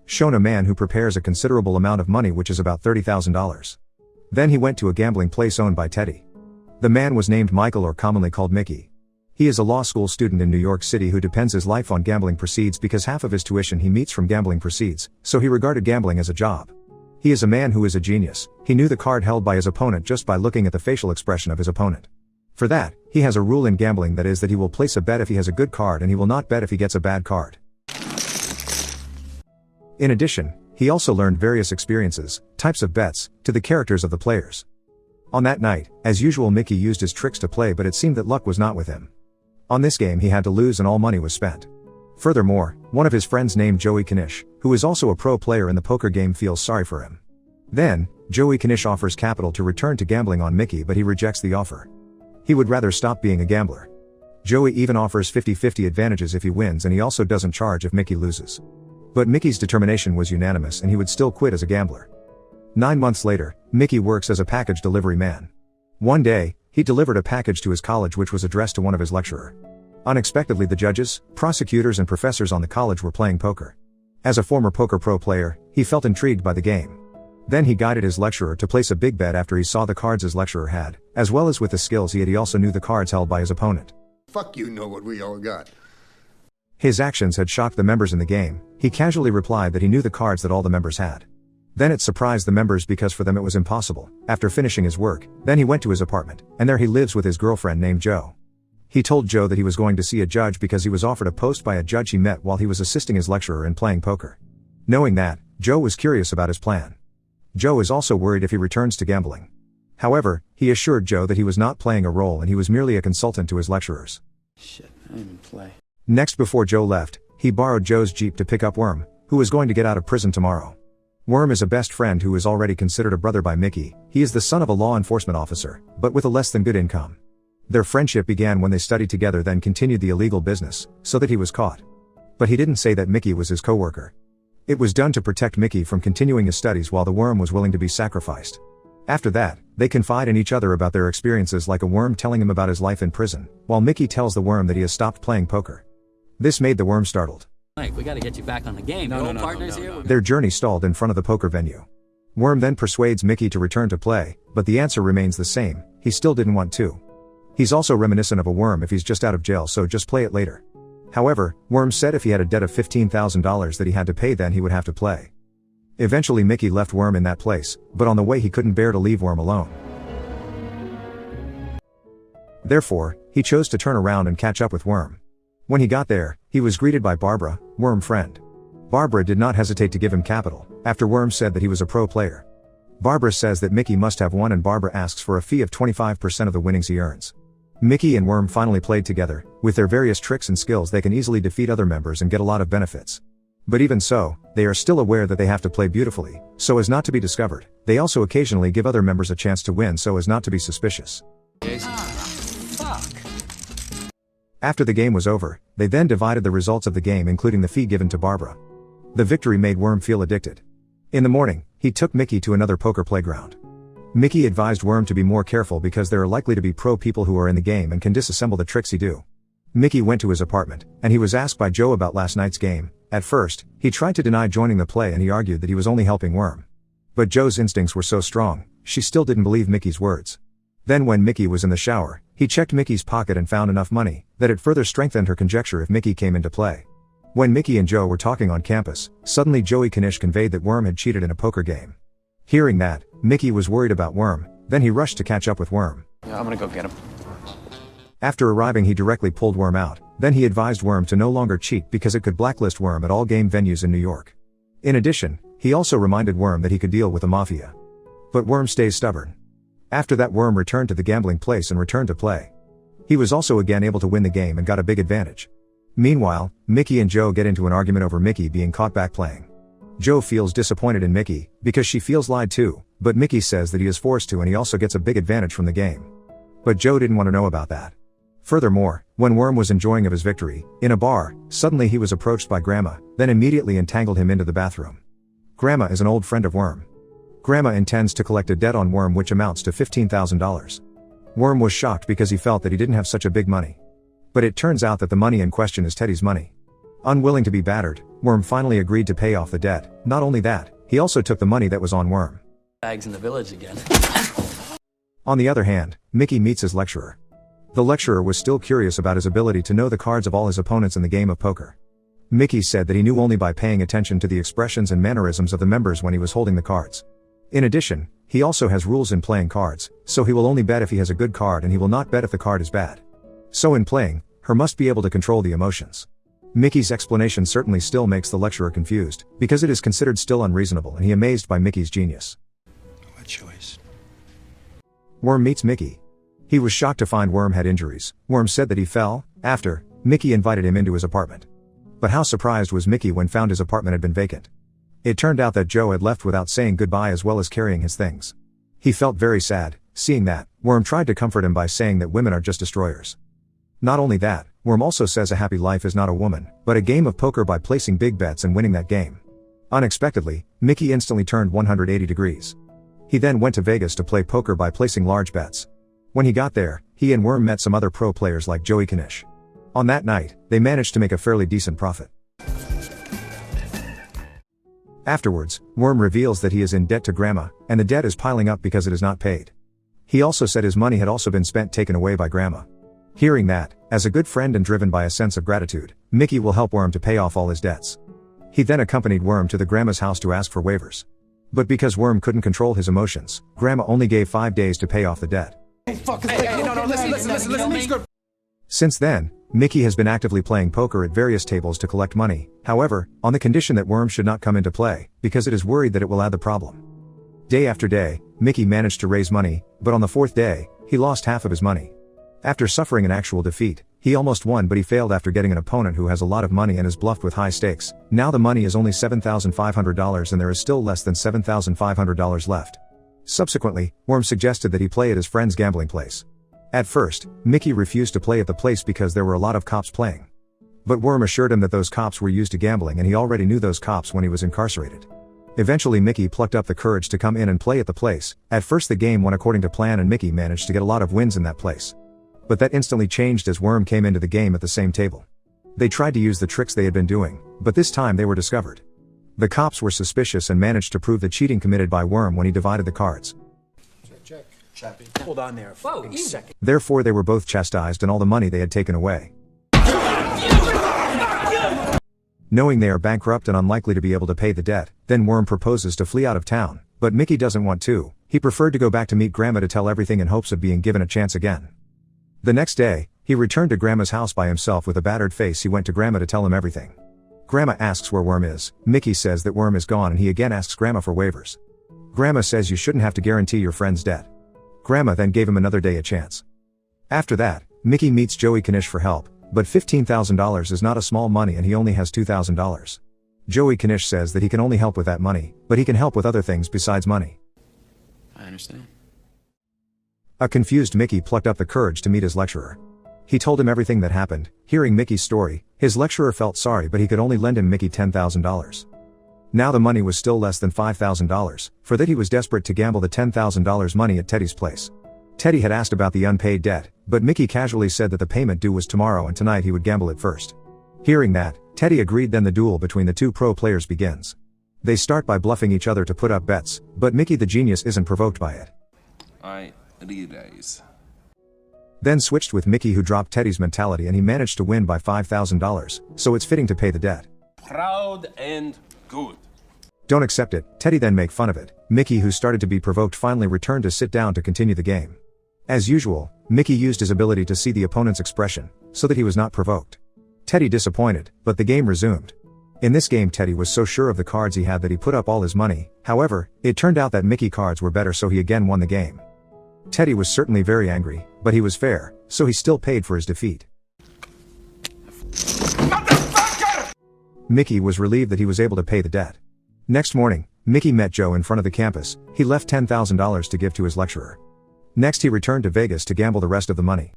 Shown a man who prepares a considerable amount of money, which is about $30,000. Then he went to a gambling place owned by Teddy. The man was named Michael, or commonly called Mickey. He is a law school student in New York City who depends his life on gambling proceeds because half of his tuition he meets from gambling proceeds, so he regarded gambling as a job. He is a man who is a genius. He knew the card held by his opponent just by looking at the facial expression of his opponent. For that, he has a rule in gambling, that is that he will place a bet if he has a good card and he will not bet if he gets a bad card. In addition, he also learned various experiences, types of bets, to the characters of the players. On that night, as usual, Mickey used his tricks to play, but it seemed that luck was not with him. On this game he had to lose and all money was spent. Furthermore, one of his friends named Joey Knish, who is also a pro player in the poker game, feels sorry for him. Then, Joey Knish offers capital to return to gambling on Mickey, but he rejects the offer. He would rather stop being a gambler. Joey even offers 50-50 advantages if he wins, and he also doesn't charge if Mickey loses. But Mickey's determination was unanimous and he would still quit as a gambler. 9 months later, Mickey works as a package delivery man. One day, he delivered a package to his college which was addressed to one of his lecturers. Unexpectedly, the judges, prosecutors and professors on the college were playing poker. As a former poker pro player, he felt intrigued by the game. Then he guided his lecturer to place a big bet after he saw the cards his lecturer had, as well as with the skills he had. He also knew the cards held by his opponent. Fuck, you know what we all got. His actions had shocked the members in the game. He casually replied that he knew the cards that all the members had. Then it surprised the members because for them it was impossible. After finishing his work, then he went to his apartment, and there he lives with his girlfriend named Jo. He told Jo that he was going to see a judge because he was offered a post by a judge he met while he was assisting his lecturer in playing poker. Knowing that, Jo was curious about his plan. Jo is also worried if he returns to gambling. However, he assured Jo that he was not playing a role and he was merely a consultant to his lecturers. Shit, I didn't play. Next, before Jo left, he borrowed Jo's Jeep to pick up Worm, who is going to get out of prison tomorrow. Worm is a best friend who is already considered a brother by Mickey. He is the son of a law enforcement officer, but with a less than good income. Their friendship began when they studied together, then continued the illegal business, so that he was caught. But he didn't say that Mickey was his co-worker. It was done to protect Mickey from continuing his studies while the Worm was willing to be sacrificed. After that, they confide in each other about their experiences, like a Worm telling him about his life in prison, while Mickey tells the Worm that he has stopped playing poker. This made the Worm startled. Mike, we gotta get you back on the game. No, partners here. Their journey stalled in front of the poker venue. Worm then persuades Mickey to return to play, but the answer remains the same. He still didn't want to. He's also reminiscent of a Worm if he's just out of jail, so just play it later. However, Worm said if he had a debt of $15,000 that he had to pay, then he would have to play. Eventually Mickey left Worm in that place, but on the way he couldn't bear to leave Worm alone. Therefore, he chose to turn around and catch up with Worm. When he got there, he was greeted by Barbara, Worm's friend. Barbara did not hesitate to give him capital, after Worm said that he was a pro player. Barbara says that Mickey must have won, and Barbara asks for a fee of 25% of the winnings he earns. Mickey and Worm finally played together. With their various tricks and skills they can easily defeat other members and get a lot of benefits. But even so, they are still aware that they have to play beautifully, so as not to be discovered. They also occasionally give other members a chance to win so as not to be suspicious. After the game was over, they then divided the results of the game, including the fee given to Barbara. The victory made Worm feel addicted. In the morning, he took Mickey to another poker playground. Mickey advised Worm to be more careful because there are likely to be pro people who are in the game and can disassemble the tricks he do. Mickey went to his apartment, and he was asked by Jo about last night's game. At first, he tried to deny joining the play and he argued that he was only helping Worm. But Jo's instincts were so strong, she still didn't believe Mickey's words. Then when Mickey was in the shower, he checked Mickey's pocket and found enough money, that it further strengthened her conjecture if Mickey came into play. When Mickey and Jo were talking on campus, suddenly Joey Knish conveyed that Worm had cheated in a poker game. Hearing that, Mickey was worried about Worm, then he rushed to catch up with Worm. Yeah, I'm gonna go get him. After arriving he directly pulled Worm out, then he advised Worm to no longer cheat because it could blacklist Worm at all game venues in New York. In addition, he also reminded Worm that he could deal with the Mafia. But Worm stays stubborn. After that, Worm returned to the gambling place and returned to play. He was also again able to win the game and got a big advantage. Meanwhile, Mickey and Jo get into an argument over Mickey being caught back playing. Jo feels disappointed in Mickey, because she feels lied to, but Mickey says that he is forced to and he also gets a big advantage from the game. But Jo didn't want to know about that. Furthermore, when Worm was enjoying of his victory, in a bar, suddenly he was approached by Grandma, then immediately entangled him into the bathroom. Grandma is an old friend of Worm. Grandma intends to collect a debt on Worm which amounts to $15,000. Worm was shocked because he felt that he didn't have such a big money. But it turns out that the money in question is Teddy's money. Unwilling to be battered, Worm finally agreed to pay off the debt. Not only that, he also took the money that was on Worm. Bags in the village again. On the other hand, Mickey meets his lecturer. The lecturer was still curious about his ability to know the cards of all his opponents in the game of poker. Mickey said that he knew only by paying attention to the expressions and mannerisms of the members when he was holding the cards. In addition, he also has rules in playing cards, so he will only bet if he has a good card and he will not bet if the card is bad. So in playing, he must be able to control the emotions. Mickey's explanation certainly still makes the lecturer confused, because it is considered still unreasonable and he amazed by Mickey's genius. What choice? Worm meets Mickey. He was shocked to find Worm had injuries. Worm said that he fell. After, Mickey invited him into his apartment. But how surprised was Mickey when found his apartment had been vacant. It turned out that Joe had left without saying goodbye as well as carrying his things. He felt very sad. Seeing that, Worm tried to comfort him by saying that women are just destroyers. Not only that, Worm also says a happy life is not a woman, but a game of poker by placing big bets and winning that game. Unexpectedly, Mickey instantly turned 180 degrees. He then went to Vegas to play poker by placing large bets. When he got there, he and Worm met some other pro players like Joey Knish. On that night, they managed to make a fairly decent profit. Afterwards, Worm reveals that he is in debt to Grandma, and the debt is piling up because it is not paid. He also said his money had also been spent taken away by Grandma. Hearing that, as a good friend and driven by a sense of gratitude, Mickey will help Worm to pay off all his debts. He then accompanied Worm to the Grandma's house to ask for waivers. But because Worm couldn't control his emotions, Grandma only gave 5 days to pay off the debt. Listen. Since then, Mickey has been actively playing poker at various tables to collect money, however, on the condition that Worm should not come into play, because it is worried that it will add the problem. Day after day, Mickey managed to raise money, but on the 4th day, he lost half of his money. After suffering an actual defeat, he almost won but he failed after getting an opponent who has a lot of money and is bluffed with high stakes. Now the money is only $7,500 and there is still less than $7,500 left. Subsequently, Worm suggested that he play at his friend's gambling place. At first, Mickey refused to play at the place because there were a lot of cops playing. But Worm assured him that those cops were used to gambling and he already knew those cops when he was incarcerated. Eventually Mickey plucked up the courage to come in and play at the place. At first the game went according to plan and Mickey managed to get a lot of wins in that place. But that instantly changed as Worm came into the game at the same table. They tried to use the tricks they had been doing, but this time they were discovered. The cops were suspicious and managed to prove the cheating committed by Worm when he divided the cards. Chappie. Hold on there. Whoa, second. Therefore they were both chastised and all the money they had taken away. Knowing they are bankrupt and unlikely to be able to pay the debt, then Worm proposes to flee out of town, but Mickey doesn't want to. He preferred to go back to meet Grandma to tell everything in hopes of being given a chance again. The next day, he returned to Grandma's house by himself with a battered face. He went to Grandma to tell him everything. Grandma asks where Worm is. Mickey says that Worm is gone and he again asks Grandma for waivers. Grandma says you shouldn't have to guarantee your friend's debt. Grandma then gave him another day a chance. After that, Mickey meets Joey Knish for help, but $15,000 is not a small money and he only has $2,000. Joey Knish says that he can only help with that money, but he can help with other things besides money. I understand. A confused Mickey plucked up the courage to meet his lecturer. He told him everything that happened. Hearing Mickey's story, his lecturer felt sorry but he could only lend him Mickey $10,000. Now the money was still less than $5,000, for that he was desperate to gamble the $10,000 money at Teddy's place. Teddy had asked about the unpaid debt, but Mickey casually said that the payment due was tomorrow and tonight he would gamble it first. Hearing that, Teddy agreed. Then the duel between the two pro players begins. They start by bluffing each other to put up bets, but Mickey the genius isn't provoked by it. I realize. Then switched with Mickey who dropped Teddy's mentality and he managed to win by $5,000, so it's fitting to pay the debt. Proud and good. Don't accept it. Teddy then make fun of it. Mickey who started to be provoked finally returned to sit down to continue the game. As usual, Mickey used his ability to see the opponent's expression, so that he was not provoked. Teddy disappointed, but the game resumed. In this game Teddy was so sure of the cards he had that he put up all his money. However, it turned out that Mickey cards were better so he again won the game. Teddy was certainly very angry, but he was fair, so he still paid for his defeat. Mickey was relieved that he was able to pay the debt. Next morning, Mickey met Joe in front of the campus. He left $10,000 to give to his lecturer. Next he returned to Vegas to gamble the rest of the money.